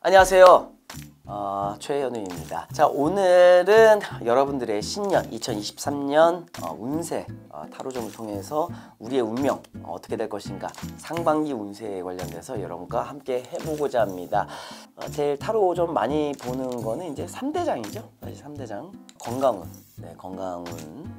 안녕하세요. 최현우입니다. 자, 오늘은 여러분들의 신년 2023년 운세 타로점을 통해서 우리의 운명 어떻게 될 것인가 상반기 운세에 관련돼서 여러분과 함께 해보고자 합니다. 제일 타로점 많이 보는 거는 이제 3대장이죠. 사실 3대장 건강운, 건강운,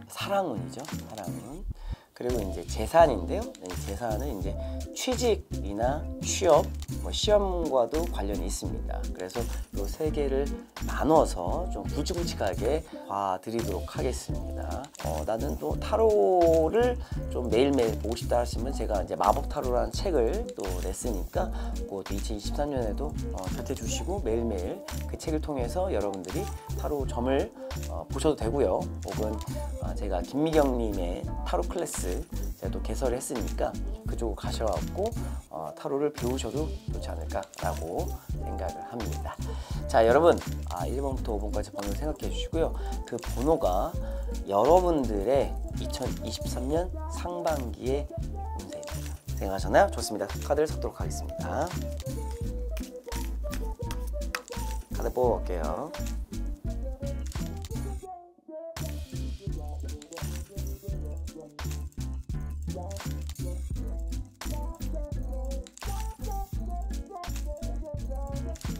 사랑운이죠. 사랑운. 그리고 이제 재산인데요. 재산은 이제 취직이나 취업, 시험과도 관련이 있습니다. 그래서 이 세 개를 나눠서 좀 굵직굵직하게 봐드리도록 하겠습니다. 나는 또 타로를 좀 매일매일 보고 싶다 하시면 제가 이제 마법 타로라는 책을 또 냈으니까 그것도 2023년에도 곁에 주시고 매일매일 그 책을 통해서 여러분들이 타로점을 보셔도 되고요. 혹은 제가 김미경님의 타로 클래스 제가 또 개설을 했으니까 그쪽으로 가셔갖고 타로를 배우셔도 좋지 않을까라고 생각을 합니다. 자, 여러분 1번부터 5번까지 번호 생각해 주시고요. 그 번호가 여러분들의 2023년 상반기의 운세입니다. 생각하셨나요? 좋습니다. 카드를 섞도록 하겠습니다. 카드 뽑아볼게요.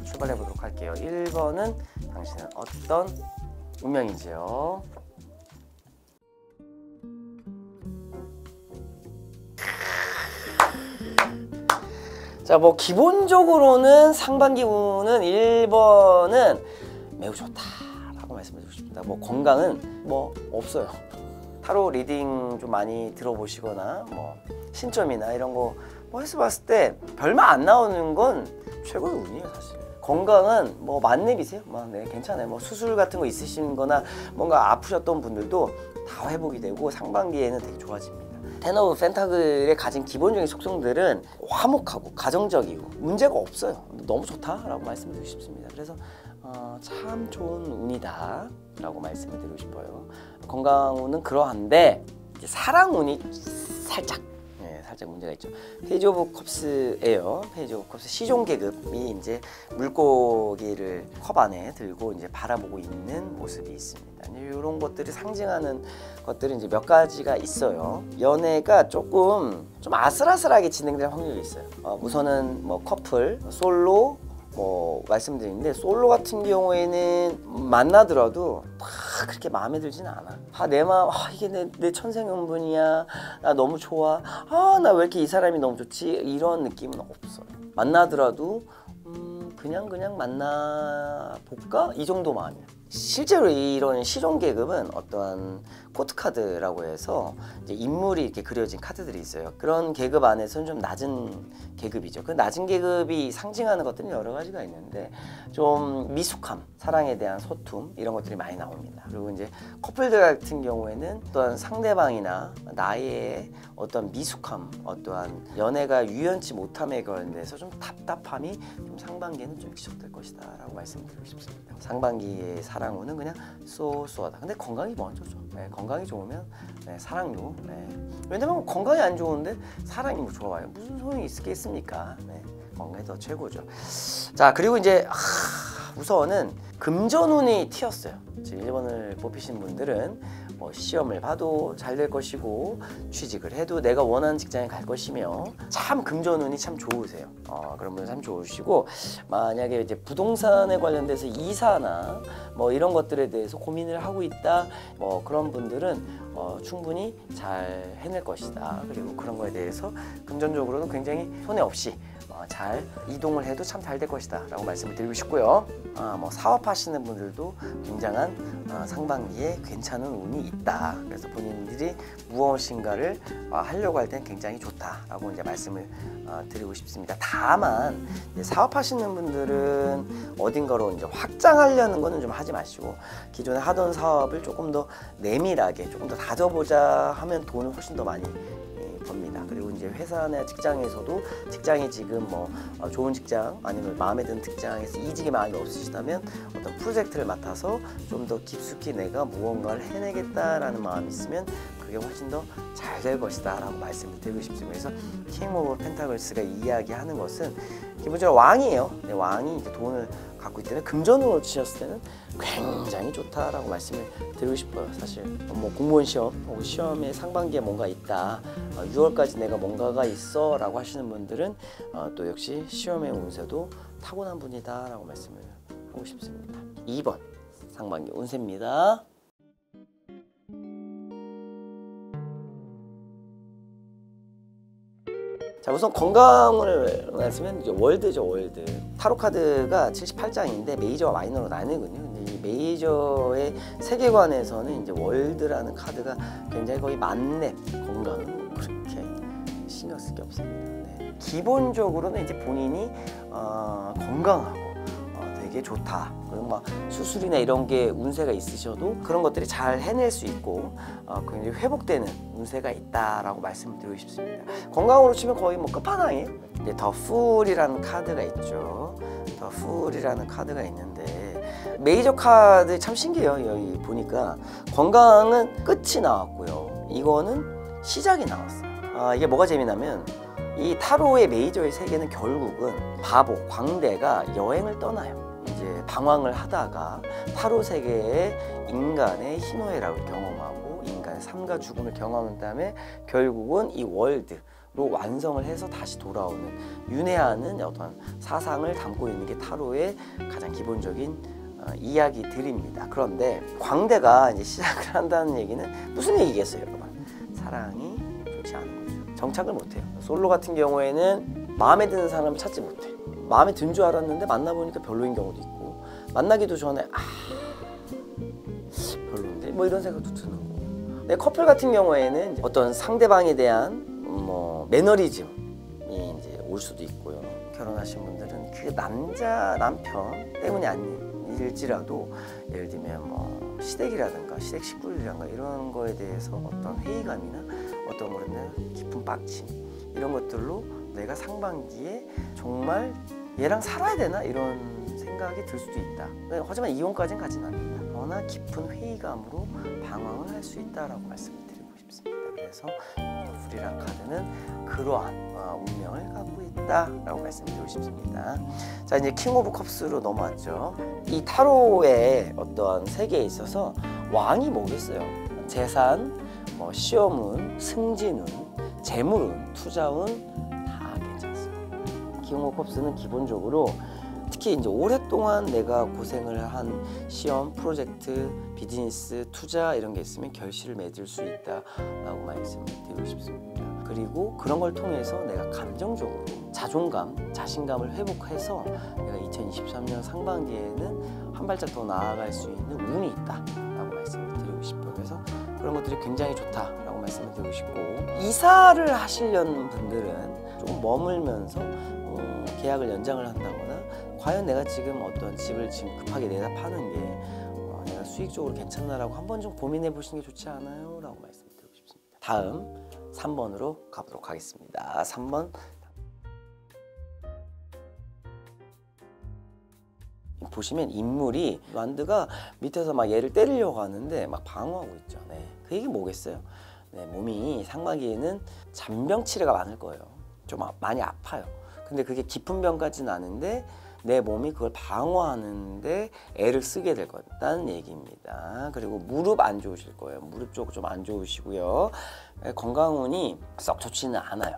출발해 보도록 할게요. 1번은 당신은 어떤 운명이지요? 자, 기본적으로는 상반기 운은 1번은 매우 좋다라고 말씀드리고 싶습니다. 건강은 없어요. 타로 리딩 좀 많이 들어보시거나 신점이나 이런 거 해서 봤을 때 별말 안 나오는 건 최고의 운이에요, 사실. 건강은 만렙이세요. 네, 괜찮아요. 수술 같은 거 있으신 거나 뭔가 아프셨던 분들도 다 회복이 되고 상반기에는 되게 좋아집니다. 텐 오브 펜타클의 가진 기본적인 속성들은 화목하고 가정적이고 문제가 없어요. 너무 좋다라고 말씀드리고 싶습니다. 그래서 참 좋은 운이다 라고 말씀을 드리고 싶어요. 건강운은 그러한데 이제 사랑운이 살짝 문제가 있죠. 페이지 오브 컵스예요. 페이지 오브 컵스 시종 계급이 이제 물고기를 컵 안에 들고 이제 바라보고 있는 모습이 있습니다. 이런 것들이 상징하는 것들이 이제 몇 가지가 있어요. 연애가 좀 아슬아슬하게 진행될 확률이 있어요. 우선은 커플, 솔로 말씀드리는데 솔로 같은 경우에는 만나더라도 그렇게 마음에 들지는 않아. 내 마음 이게 내 천생연분이야. 나 너무 좋아. 나 왜 이렇게 이 사람이 너무 좋지? 이런 느낌은 없어요. 만나더라도 그냥 만나볼까? 이 정도 마음이에요. 실제로 이런 시종 계급은 어떠한 포트카드라고 해서 이제 인물이 이렇게 그려진 카드들이 있어요. 그런 계급 안에서는 좀 낮은 계급이죠. 그 낮은 계급이 상징하는 것들은 여러 가지가 있는데 좀 미숙함, 사랑에 대한 소툼 이런 것들이 많이 나옵니다. 그리고 이제 커플들 같은 경우에는 어떠한 상대방이나 나의 어떤 미숙함, 어떠한 연애가 유연치 못함에 관련돼서 좀 답답함이 좀 상반기에는 좀 지속될 것이다 라고 말씀드리고 싶습니다. 상반기의 사랑운은 그냥 쏘쏘하다. 근데 건강이 먼저죠. 건강이 좋으면 사랑도. 왜냐면 건강이 안 좋은데 사랑이 좋아요. 무슨 소용이 있겠습니까? 건강이 더 최고죠. 자, 그리고 이제 우선은 금전운이 튀었어요. 1번을 뽑히신 분들은 시험을 봐도 잘 될 것이고 취직을 해도 내가 원하는 직장에 갈 것이며 참 금전운이 참 좋으세요. 그런 분은 참 좋으시고 만약에 이제 부동산에 관련돼서 이사나 이런 것들에 대해서 고민을 하고 있다 그런 분들은 충분히 잘 해낼 것이다. 그리고 그런 거에 대해서 금전적으로는 굉장히 손해 없이 잘 이동을 해도 참 잘 될 것이다 라고 말씀을 드리고 싶고요. 사업하시는 분들도 굉장한 상반기에 괜찮은 운이 있다. 그래서 본인들이 무엇인가를 하려고 할 땐 굉장히 좋다라고 이제 말씀을 드리고 싶습니다. 다만 사업하시는 분들은 어딘가로 이제 확장하려는 거는 좀 하지 마시고 기존에 하던 사업을 조금 더 내밀하게 조금 더 다져보자 하면 돈을 훨씬 더 많이 겁니다. 그리고 이제 회사나 직장에서도 직장이 지금 좋은 직장 아니면 마음에 드는 직장에서 이직이 마음이 없으시다면 어떤 프로젝트를 맡아서 좀 더 깊숙이 내가 무언가를 해내겠다라는 마음이 있으면 그게 훨씬 더 잘 될 것이다 라고 말씀을 드리고 싶습니다. 그래서 킹 오브 펜타클스가 이야기하는 것은 기본적으로 왕이에요. 네, 왕이 이제 돈을 갖고 있기 때문에 금전으로 치셨을 때는 굉장히 좋다라고 말씀을 드리고 싶어요. 사실 뭐 공무원 시험 혹은 시험에 상반기에 뭔가 있다, 6월까지 내가 뭔가가 있어 라고 하시는 분들은 또 역시 시험의 운세도 타고난 분이다 라고 말씀을 하고 싶습니다. 2번 상반기 운세입니다. 자, 우선 건강을 말씀하면 이제 월드죠. 월드 타로 카드가 78장인데 메이저와 마이너로 나뉘거든요. 근데 이 메이저의 세계관에서는 이제 월드라는 카드가 굉장히 거의 만렙, 건강은 그렇게 신경 쓸 게 없습니다. 네. 기본적으로는 이제 본인이 건강하고 되게 좋다. 그리고 막 수술이나 이런 게 운세가 있으셔도 그런 것들이 잘 해낼 수 있고 굉장히 회복되는 운세가 있다라고 말씀을 드리고 싶습니다. 건강으로 치면 거의 뭐 끝판왕이에요. 이제 더 풀이라는 카드가 있죠. 더 풀이라는 카드가 있는데 메이저 카드 참 신기해요. 여기 보니까 건강은 끝이 나왔고요. 이거는 시작이 나왔어요. 이게 뭐가 재미나면 이 타로의 메이저의 세계는 결국은 바보, 광대가 여행을 떠나요. 이제 방황을 하다가 타로 세계의 인간의 희노애락을 경험하고 인간의 삶과 죽음을 경험한 다음에 결국은 이 월드로 완성을 해서 다시 돌아오는 윤회하는 어떤 사상을 담고 있는 게 타로의 가장 기본적인 이야기들입니다. 그런데 광대가 이제 시작을 한다는 얘기는 무슨 얘기겠어요, 여러분? 사랑이 좋지 않은 거죠. 정착을 못해요. 솔로 같은 경우에는 마음에 드는 사람을 찾지 못해. 마음에 든 줄 알았는데 만나보니까 별로인 경우도 있고, 만나기도 전에 별로인데 뭐 이런 생각도 드는 거고. 네, 커플 같은 경우에는 어떤 상대방에 대한 뭐 매너리즘이 이제 올 수도 있고요. 결혼하신 분들은 그 남편 때문이 아닐지라도 예를 들면 뭐 시댁이라든가 시댁 식구들이란가 이런 거에 대해서 어떤 회의감이나 어떤 거는 깊은 빡침 이런 것들로 내가 상반기에 정말 얘랑 살아야 되나 이런 생각이 들 수도 있다. 하지만 이혼까지는 가진 않는다. 그러나 깊은 회의감으로 방황을 할 수 있다라고 말씀을 드리고 싶습니다. 그래서 풀이란 카드는 그러한 운명을 갖고 있다라고 말씀드리고 싶습니다. 자, 이제 킹 오브 컵스로 넘어왔죠. 이 타로의 어떠한 세계에 있어서 왕이 뭐겠어요? 재산, 뭐 시험운, 승진운, 재물운, 투자운 다 괜찮습니다. 킹 오브 컵스는 기본적으로 특히 이제 오랫동안 내가 고생을 한 시험, 프로젝트, 비즈니스, 투자 이런 게 있으면 결실을 맺을 수 있다라고 말씀을 드리고 싶습니다. 그리고 그런 걸 통해서 내가 감정적으로 자존감, 자신감을 회복해서 내가 2023년 상반기에는 한 발짝 더 나아갈 수 있는 운이 있다라고 말씀을 드리고 싶어요. 그래서 그런 것들이 굉장히 좋다라고 말씀을 드리고 싶고, 이사를 하시려는 분들은 조금 머물면서 계약을 연장을 한다거나 과연 내가 지금 어떤 집을 지금 급하게 내다 파는 게 내가 수익적으로 괜찮나라고 한번 좀 고민해 보시는 게 좋지 않아요? 라고 말씀드리고 싶습니다. 다음 3번으로 가보도록 하겠습니다. 3번 보시면 인물이 완드가 밑에서 막 얘를 때리려고 하는데 막 방어하고 있죠. 네. 그 얘기 뭐겠어요? 네, 몸이 상반기에는 잔병 치레가 많을 거예요. 좀 많이 아파요. 근데 그게 깊은 병까지는 아닌데 내 몸이 그걸 방어하는데 애를 쓰게 될 거다는 얘기입니다. 그리고 무릎 안 좋으실 거예요. 무릎 쪽 좀 안 좋으시고요. 건강운이 썩 좋지는 않아요.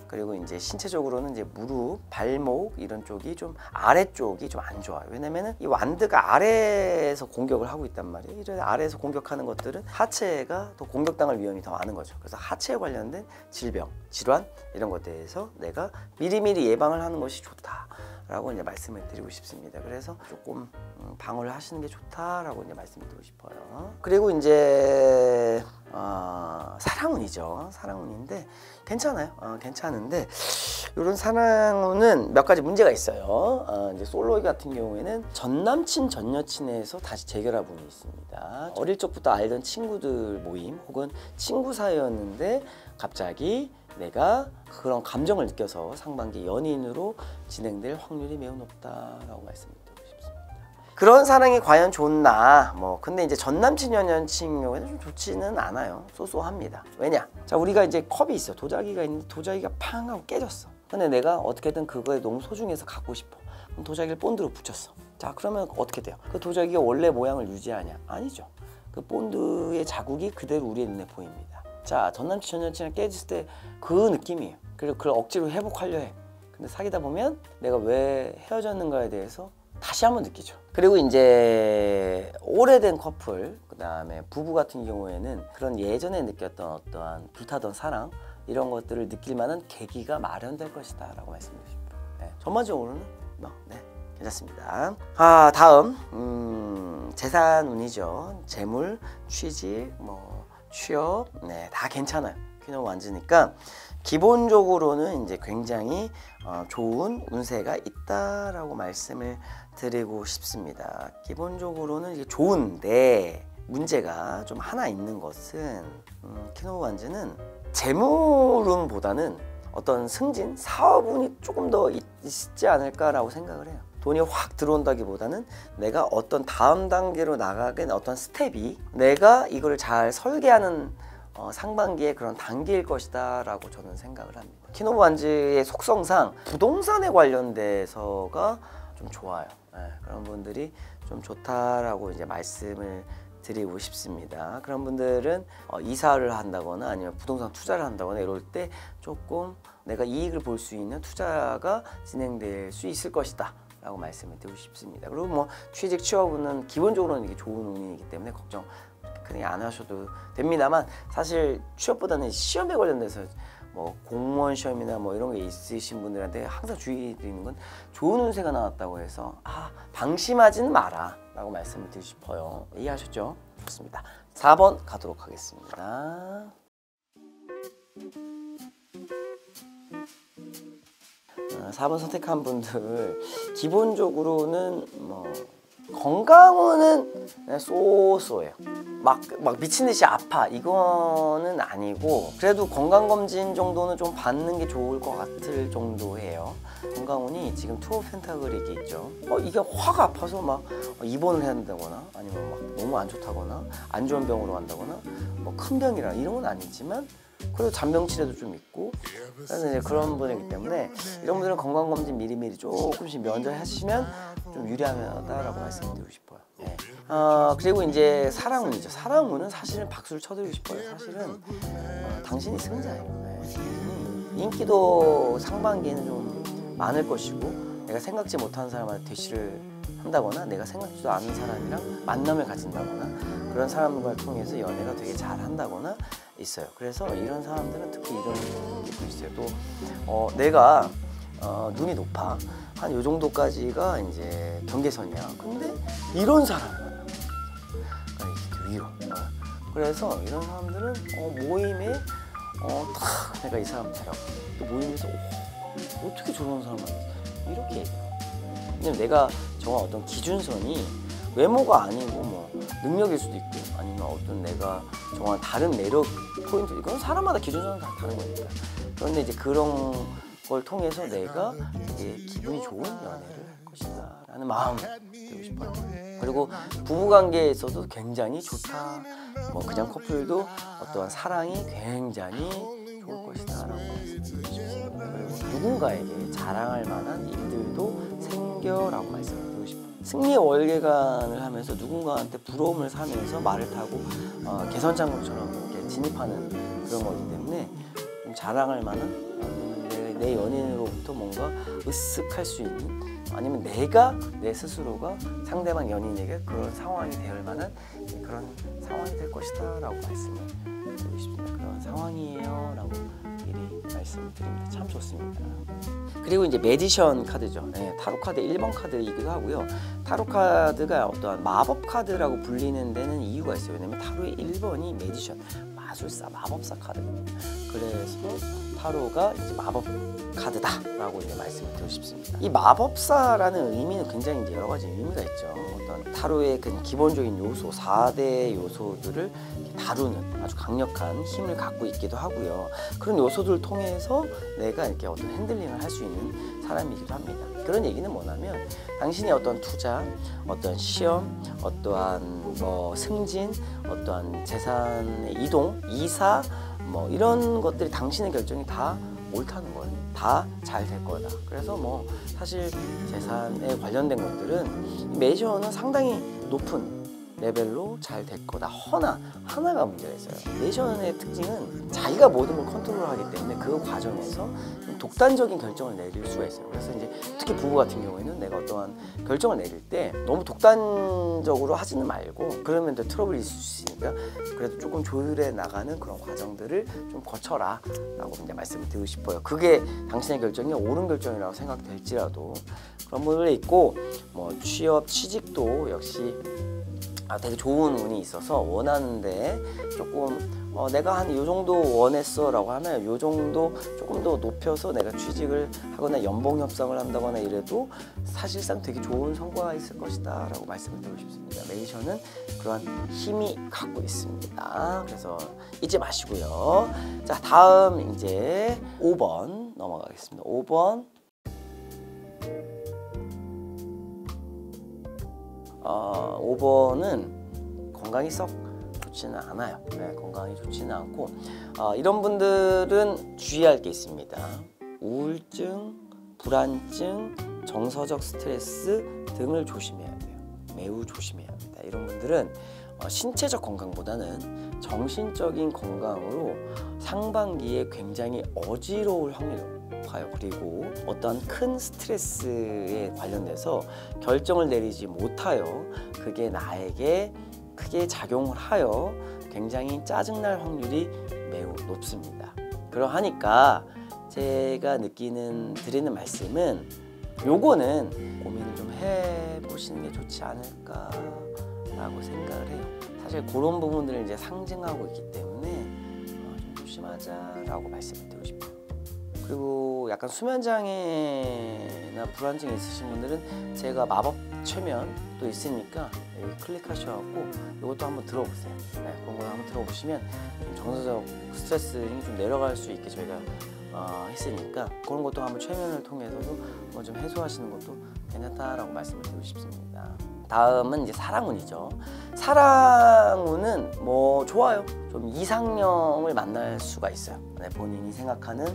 그리고 이제 신체적으로는 이제 무릎, 발목 이런 쪽이 좀 아래쪽이 좀 안 좋아요. 왜냐면은 이 완드가 아래에서 공격을 하고 있단 말이에요. 이런 아래에서 공격하는 것들은 하체가 더 공격당할 위험이 더 많은 거죠. 그래서 하체에 관련된 질병, 질환 이런 것에 대해서 내가 미리미리 예방을 하는 것이 좋다라고 이제 말씀을 드리고 싶습니다. 그래서 조금 방어를 하시는 게 좋다라고 이제 말씀드리고 싶어요. 그리고 이제 사랑운이죠. 사랑운인데 괜찮아요. 괜찮은데 이런 사랑운은 몇 가지 문제가 있어요. 이제 솔로 같은 경우에는 전 남친 전 여친에서 다시 재결합 운이 있습니다. 어릴 적부터 알던 친구들 모임 혹은 친구 사이였는데 갑자기 내가 그런 감정을 느껴서 상반기 연인으로 진행될 확률이 매우 높다라고 말씀드리고 싶습니다. 그런 사랑이 과연 좋나? 근데 이제 전 남친 전 여친 경우에는 좀 좋지는 않아요. 쏘쏘합니다. 왜냐? 자, 우리가 이제 컵이 있어. 도자기가 있는데 도자기가 팡 하고 깨졌어. 근데 내가 어떻게든 그거에 너무 소중해서 갖고 싶어. 그럼 도자기를 본드로 붙였어. 자, 그러면 어떻게 돼요? 그 도자기가 원래 모양을 유지하냐? 아니죠. 그 본드의 자국이 그대로 우리의 눈에 보입니다. 자, 전남친 전여친이랑 깨졌을 때 그 느낌이에요. 그리고 그걸 억지로 회복하려 해. 근데 사귀다 보면 내가 왜 헤어졌는가에 대해서 다시 한번 느끼죠. 그리고 이제 오래된 커플, 그 다음에 부부 같은 경우에는 그런 예전에 느꼈던 어떠한 불타던 사랑 이런 것들을 느낄 만한 계기가 마련될 것이다 라고 말씀드리고 싶어요. 네, 전반적으로는 네, 괜찮습니다. 다음 재산 운이죠. 재물, 취직, 취업, 네, 다 괜찮아요. 퀴노 완즈니까 기본적으로는 이제 굉장히 좋은 운세가 있다라고 말씀을 드리고 싶습니다. 기본적으로는 이게 좋은데 문제가 좀 하나 있는 것은 퀴노 완즈는 재물운보다는 어떤 승진, 사업운이 조금 더 있지 않을까라고 생각을 해요. 돈이 확 들어온다기보다는 내가 어떤 다음 단계로 나가는 어떤 스텝이 내가 이걸 잘 설계하는 상반기에 그런 단계일 것이다 라고 저는 생각을 합니다. 퀴노 완즈의 속성상 부동산에 관련돼서가 좀 좋아요. 네, 그런 분들이 좀 좋다라고 이제 말씀을 드리고 싶습니다. 그런 분들은 이사를 한다거나 아니면 부동산 투자를 한다거나 이럴 때 조금 내가 이익을 볼 수 있는 투자가 진행될 수 있을 것이다 라고 말씀을 드리고 싶습니다. 그리고 취직 취업은 기본적으로는 이게 좋은 운이기 때문에 걱정 그냥 안 하셔도 됩니다만, 사실 취업보다는 시험에 관련돼서 공무원 시험이나 이런 게 있으신 분들한테 항상 주의드리는 건 좋은 운세가 나왔다고 해서 방심하지는 마라 라고 말씀을 드리고 싶어요. 이해하셨죠? 좋습니다. 4번 가도록 하겠습니다. 4번 선택한 분들 기본적으로는 건강운은 쏘쏘해요. 막 미친 듯이 아파 이거는 아니고, 그래도 건강검진 정도는 좀 받는 게 좋을 것 같을 정도예요. 건강운이 지금 투어 펜타클이 있죠. 이게 확 아파서 입원을 해야 된다거나 아니면 너무 안 좋다거나 안 좋은 병으로 간다거나 큰 병이라 이런 건 아니지만 그래도 잔병치레도 좀 있고, 그래서 이제 그런 분이기 때문에 이런 분들은 건강검진 미리미리 조금씩 면제하시면 좀 유리하다라고 말씀드리고 싶어요. 네. 그리고 이제 사랑운이죠. 사랑운은 사실은 박수를 쳐드리고 싶어요. 사실은 당신이 승자예요. 네. 인기도 상반기에는 좀 많을 것이고, 내가 생각지 못한 사람한테 대시를 한다거나 내가 생각지도 않은 사람이랑 만남을 가진다거나 그런 사람과 통해서 연애가 되게 잘 한다거나 있어요. 그래서 이런 사람들은 특히 이런 게 있어요. 또 내가 눈이 높아 한 요 정도까지가 이제 경계선이야. 근데 이런 사람이 위로. 그래서 이런 사람들은 모임에 딱 내가 이 사람 데려가 또 모임에서 어떻게 저런 사람 만났어 이렇게 얘기해요. 왜냐면 내가 정한 어떤 기준선이 외모가 아니고 능력일 수도 있고, 아니면 어떤 내가 정한 다른 매력 포인트, 이건 사람마다 기준선은 다 다른 거니까. 그런데 이제 그런 걸 통해서 내가 되게 기분이 좋은 연애를 할 것이다 라는 마음을 드리고 싶어요. 그리고 부부관계에서도 굉장히 좋다. 그냥 커플도 어떠한 사랑이 굉장히 좋을 것이다 라고 말씀드리고 싶습니다. 그리고 누군가에게 자랑할 만한 일들도 생겨라고 말씀드리고 싶어요. 승리 월계관을 하면서 누군가한테 부러움을 사면서 말을 타고 개선장군처럼 이렇게 진입하는 그런 거기 때문에 좀 자랑할 만한, 내 연인으로부터 뭔가 으쓱할 수 있는, 아니면 내가 내 스스로가 상대방 연인에게 그런 상황이 될 만한 그런 상황이 될 것이다 라고 말씀을 드리고 싶습니다. 그런 상황이에요 라고 미리 말씀드립니다. 참 좋습니다. 그리고 이제 매지션 카드죠. 네, 타로 카드 1번 카드이기도 하고요. 타로 카드가 어떠한 마법 카드라고 불리는 데는 이유가 있어요. 왜냐면 타로의 1번이 매지션, 마술사, 마법사 카드입니다. 그래서 타로가 이제 마법 카드다라고 이제 말씀을 드리고 싶습니다. 이 마법사라는 의미는 굉장히 이제 여러 가지 의미가 있죠. 어떤 타로의 그 기본적인 요소, 4대 요소들을 다루는 아주 강력한 힘을 갖고 있기도 하고요. 그런 요소들을 통해서 내가 이렇게 어떤 핸들링을 할 수 있는 사람이기도 합니다. 그런 얘기는 뭐냐면, 당신의 어떤 투자, 어떤 시험, 어떠한 승진, 어떠한 재산의 이동, 이사, 이런 것들이 당신의 결정이 다 옳다는 거예요. 다 잘 될 거다. 그래서 뭐 사실 재산에 관련된 것들은 매니저는 상당히 높은 레벨로 잘 될 거다. 허나 하나가 문제가 있어요. 매니저의 특징은 자기가 모든 걸 컨트롤하기 때문에 그 과정에서 독단적인 결정을 내릴 수가 있어요. 그래서 이제 특히 부부 같은 경우에는 내가 어떠한 결정을 내릴 때 너무 독단적으로 하지는 말고 그러면 또 트러블이 있을 수 있으니까 그래도 조금 조율해 나가는 그런 과정들을 좀 거쳐라 라고 이제 말씀을 드리고 싶어요. 그게 당신의 결정이 옳은 결정이라고 생각될지라도 그런 부분이 있고, 뭐 취업 취직도 역시 되게 좋은 운이 있어서 원하는데 조금 내가 한 요 정도 원했어 라고 하면 요 정도 조금 더 높여서 내가 취직을 하거나 연봉 협상을 한다거나 이래도 사실상 되게 좋은 성과가 있을 것이다 라고 말씀을 드리고 싶습니다. 매니저는 그러한 힘이 갖고 있습니다. 그래서 잊지 마시고요. 자, 다음 이제 5번 넘어가겠습니다. 5번 5번은 건강이 썩 좋지는 않아요. 네, 건강이 좋지는 않고 이런 분들은 주의할 게 있습니다. 우울증, 불안증, 정서적 스트레스 등을 조심해야 돼요. 매우 조심해야 합니다. 이런 분들은 신체적 건강보다는 정신적인 건강으로 상반기에 굉장히 어지러울 확률이 높아요. 그리고 어떤 큰 스트레스에 관련돼서 결정을 내리지 못하여 그게 나에게 크게 작용을 하여 굉장히 짜증날 확률이 매우 높습니다. 그러하니까 제가 드리는 말씀은 요거는 고민을 좀 해보시는 게 좋지 않을까라고 생각을 해요. 사실 그런 부분들을 이제 상징하고 있기 때문에 좀 조심하자라고 말씀을 드리고 싶어요. 그리고 약간 수면장애나 불안증이 있으신 분들은 제가 마법 최면도 있으니까 여기 클릭하셔갖고 이것도 한번 들어보세요. 네, 그런 거 한번 들어보시면 좀 정서적 스트레스가 좀 내려갈 수 있게 저희가 했으니까 그런 것도 한번 최면을 통해서도 좀 해소하시는 것도 괜찮다라고 말씀을 드리고 싶습니다. 다음은 이제 사랑운이죠. 사랑운은 뭐 좋아요. 좀 이상형을 만날 수가 있어요. 네, 본인이 생각하는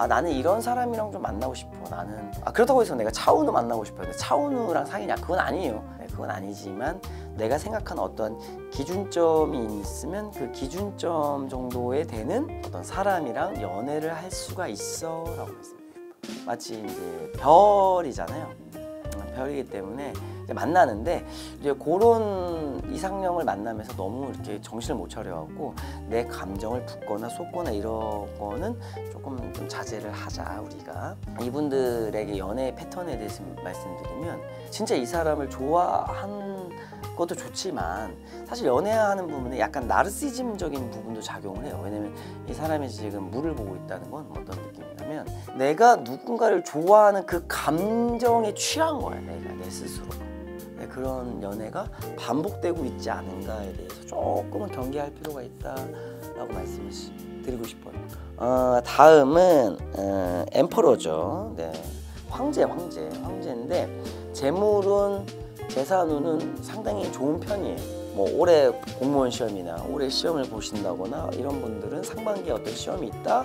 나는 이런 사람이랑 좀 만나고 싶어. 나는 그렇다고 해서 내가 차은우 만나고 싶어요. 근데 차은우랑 사귀냐? 그건 아니에요. 네, 그건 아니지만 내가 생각하는 어떤 기준점이 있으면 그 기준점 정도에 되는 어떤 사람이랑 연애를 할 수가 있어라고 말씀드려요. 마치 이제 별이잖아요. 별이기 때문에 이제 만나는데 이제 그런 이상형을 만나면서 너무 이렇게 정신을 못 차려갖고 내 감정을 붓거나 쏟거나 이런 거는 조금 좀 자제를 하자 우리가. 이분들에게 연애 패턴에 대해서 말씀드리면 진짜 이 사람을 좋아한 것도 좋지만 사실 연애하는 부분에 약간 나르시즘적인 부분도 작용을 해요. 왜냐면 이 사람이 지금 물을 보고 있다는 건 어떤 느낌이냐면 내가 누군가를 좋아하는 그 감정에 취한 거야. 내가 내 스스로. 네, 그런 연애가 반복되고 있지 않은가에 대해서 조금은 경계할 필요가 있다라고 말씀을 드리고 싶어요. 다음은 엠퍼러죠. 네, 황제인데 재물은 재산운은 상당히 좋은 편이에요. 뭐 올해 공무원 시험이나 올해 시험을 보신다거나 이런 분들은 상반기에 어떤 시험이 있다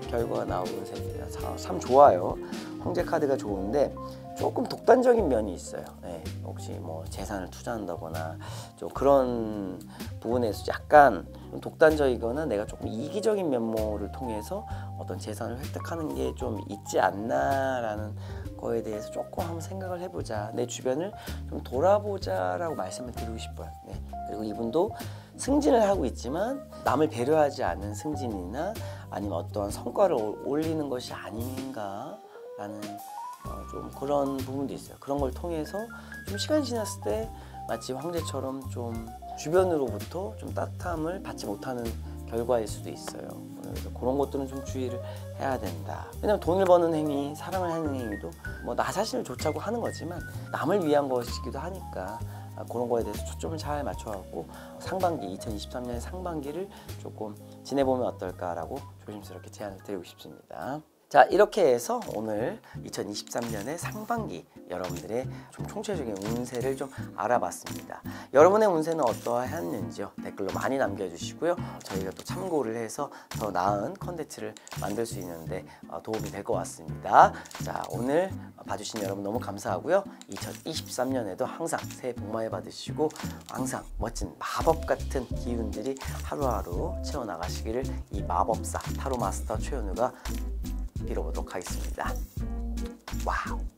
결과가 나오는 셈입니다. 참 좋아요. 황제 카드가 좋은데 조금 독단적인 면이 있어요. 네, 혹시 뭐 재산을 투자한다거나 좀 그런 부분에서 약간 독단적이거나 내가 조금 이기적인 면모를 통해서 어떤 재산을 획득하는 게 좀 있지 않나라는 거에 대해서 조금 한번 생각을 해보자. 내 주변을 좀 돌아보자라고 말씀을 드리고 싶어요. 네. 그리고 이분도 승진을 하고 있지만 남을 배려하지 않는 승진이나 아니면 어떠한 성과를 올리는 것이 아닌가라는 좀 그런 부분도 있어요. 그런 걸 통해서 좀 시간이 지났을 때 마치 황제처럼 좀 주변으로부터 좀 따뜻함을 받지 못하는 결과일 수도 있어요. 그래서 그런 것들은 좀 주의를 해야 된다. 왜냐면 돈을 버는 행위, 사랑을 하는 행위도 뭐 나 자신을 좋자고 하는 거지만 남을 위한 것이기도 하니까 그런 거에 대해서 초점을 잘 맞춰갖고 상반기, 2023년 상반기를 조금 지내보면 어떨까라고 조심스럽게 제안을 드리고 싶습니다. 자, 이렇게 해서 오늘 2023년의 상반기 여러분들의 좀 총체적인 운세를 좀 알아봤습니다. 여러분의 운세는 어떠했는지요? 댓글로 많이 남겨주시고요. 저희가 또 참고를 해서 더 나은 컨텐츠를 만들 수 있는데 도움이 될 것 같습니다. 자, 오늘 봐주신 여러분 너무 감사하고요. 2023년에도 항상 새해 복 많이 받으시고 항상 멋진 마법 같은 기운들이 하루하루 채워나가시기를 이 마법사 타로 마스터 최현우가 빌어보도록 하겠습니다. 와우.